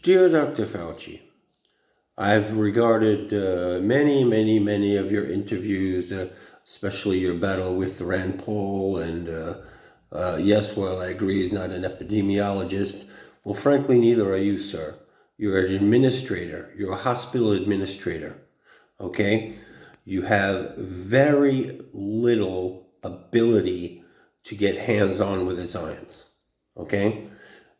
Dear Dr. Fauci, I've regarded many of your interviews, especially your battle with Rand Paul. And yes, while I agree he's not an epidemiologist, well, frankly, neither are you, sir. You're an administrator, you're a hospital administrator, okay? You have very little ability to get hands on with the science, okay?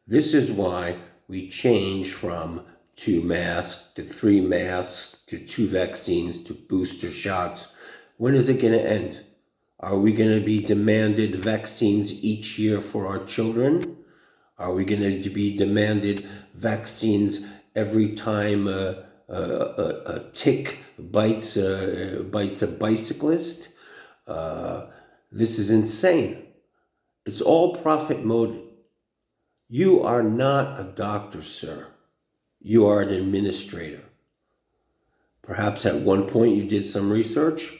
This is why we change from 2 masks to 3 masks to 2 vaccines to booster shots. When is it going to end? Are we going to be demanded vaccines each year for our children? Are we going to be demanded vaccines every time a tick bites a bicyclist? This is insane. It's all profit motive. You are not a doctor, sir. You are an administrator. Perhaps at one point you did some research.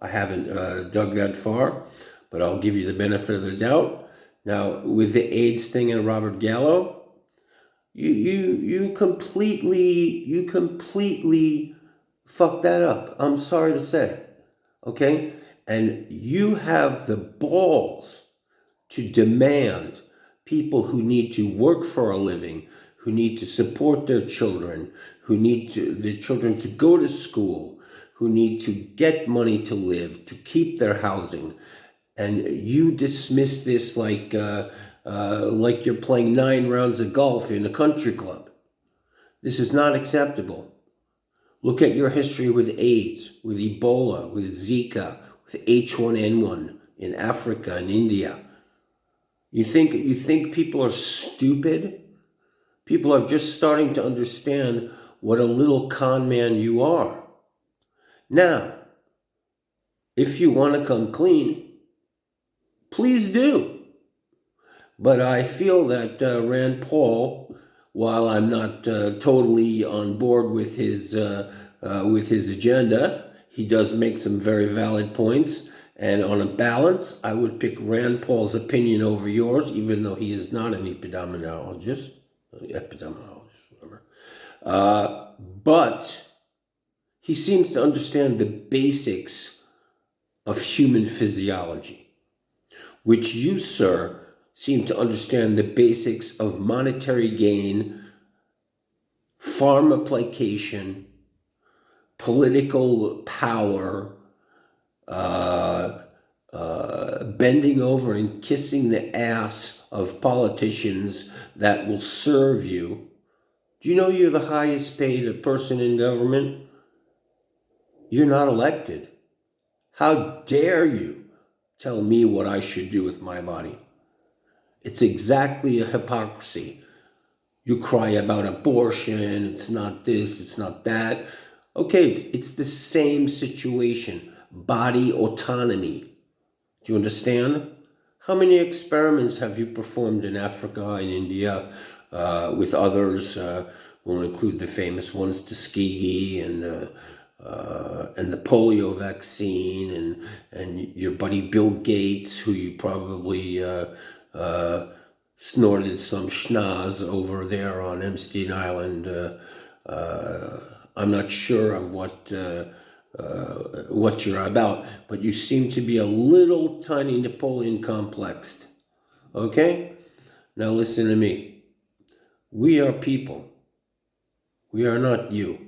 I haven't dug that far, but I'll give you the benefit of the doubt. Now, with the AIDS thing and Robert Gallo, you completely fucked that up. I'm sorry to say, okay? And you have the balls to demand people who need to work for a living, who need to support their children, who need their children to go to school, who need to get money to live, to keep their housing, and you dismiss this like you're playing 9 rounds of golf in a country club. This is not acceptable. Look at your history with AIDS, with Ebola, with Zika, with H1N1 in Africa and India. You think people are stupid? People are just starting to understand what a little con man you are. Now, if you want to come clean, please do. But I feel that Rand Paul, while I'm not totally on board with his agenda, he does make some very valid points. And on a balance, I would pick Rand Paul's opinion over yours, even though he is not an epidemiologist, whatever. But he seems to understand the basics of human physiology, which you, sir, seem to understand the basics of monetary gain, farm application, political power, bending over and kissing the ass of politicians that will serve you. Do you know you're the highest paid person in government? You're not elected. How dare you tell me what I should do with my body? It's exactly a hypocrisy. You cry about abortion, it's not this, it's not that. Okay, it's the same situation. Body autonomy. Do you understand? How many experiments have you performed in Africa and India with others? We'll include the famous ones, Tuskegee and the polio vaccine, and your buddy Bill Gates, who you probably snorted some schnoz over there on Epstein Island. I'm not sure of what you're about, but you seem to be a little tiny Napoleon complexed. Okay? Now listen to me. We are people. We are not you.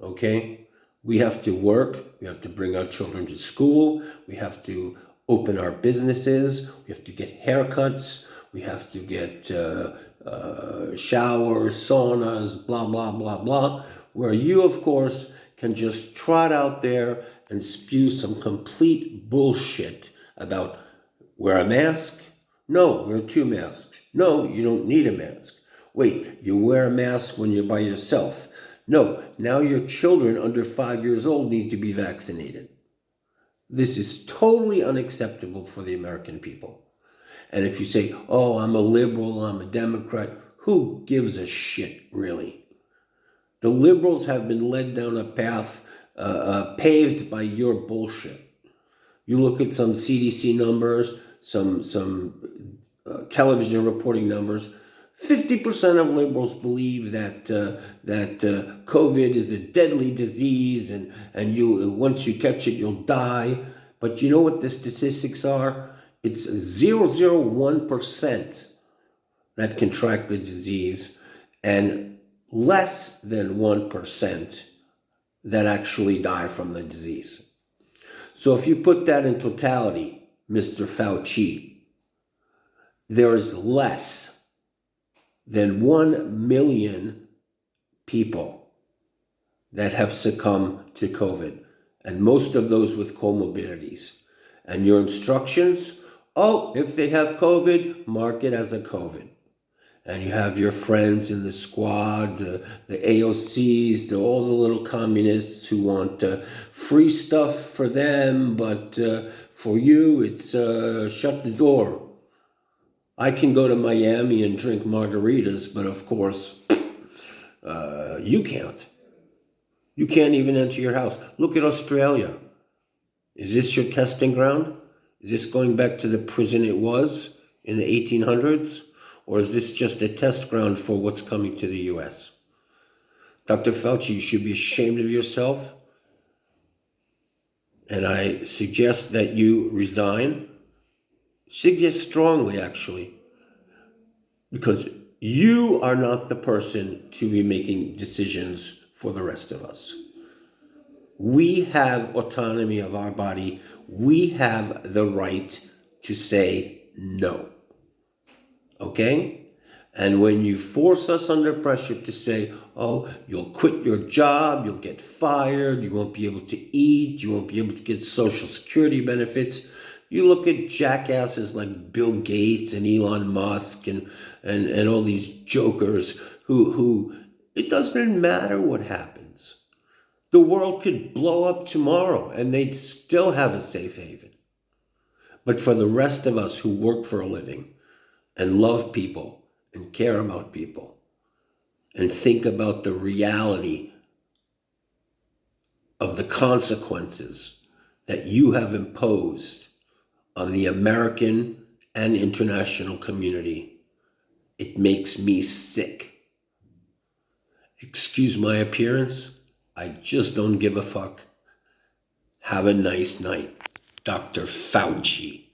Okay? We have to work. We have to bring our children to school. We have to open our businesses. We have to get haircuts. We have to get showers, saunas, blah, blah, blah, blah. Where you, of course, can just trot out there and spew some complete bullshit about wear a mask? No, wear 2 masks. No, you don't need a mask. Wait, you wear a mask when you're by yourself. No, now your children under 5 years old need to be vaccinated. This is totally unacceptable for the American people. And if you say, oh, I'm a liberal, I'm a Democrat, who gives a shit, really? The liberals have been led down a path paved by your bullshit. You look at some CDC numbers, some television reporting numbers. 50% of liberals believe that COVID is a deadly disease, and you once you catch it, you'll die. But you know what the statistics are? It's 0.001% that contract the disease, and less than 1% that actually die from the disease. So if you put that in totality, Mr. Fauci, there is less than 1 million people that have succumbed to COVID, and most of those with comorbidities. And your instructions, oh, if they have COVID, mark it as a COVID. And you have your friends in the squad, the AOCs, all the little communists who want free stuff for them, but for you, it's shut the door. I can go to Miami and drink margaritas, but of course, you can't. You can't even enter your house. Look at Australia. Is this your testing ground? Is this going back to the prison it was in the 1800s? Or is this just a test ground for what's coming to the US? Dr. Fauci, you should be ashamed of yourself. And I suggest that you resign. Suggest strongly, actually. Because you are not the person to be making decisions for the rest of us. We have autonomy of our body. We have the right to say no. Okay? And when you force us under pressure to say, oh, you'll quit your job, you'll get fired, you won't be able to eat, you won't be able to get Social Security benefits, you look at jackasses like Bill Gates and Elon Musk and all these jokers who it doesn't matter what happens. The world could blow up tomorrow and they'd still have a safe haven. But for the rest of us who work for a living and love people and care about people and think about the reality of the consequences that you have imposed on the American and international community, it makes me sick. Excuse my appearance. I just don't give a fuck. Have a nice night. Dr. Fauci.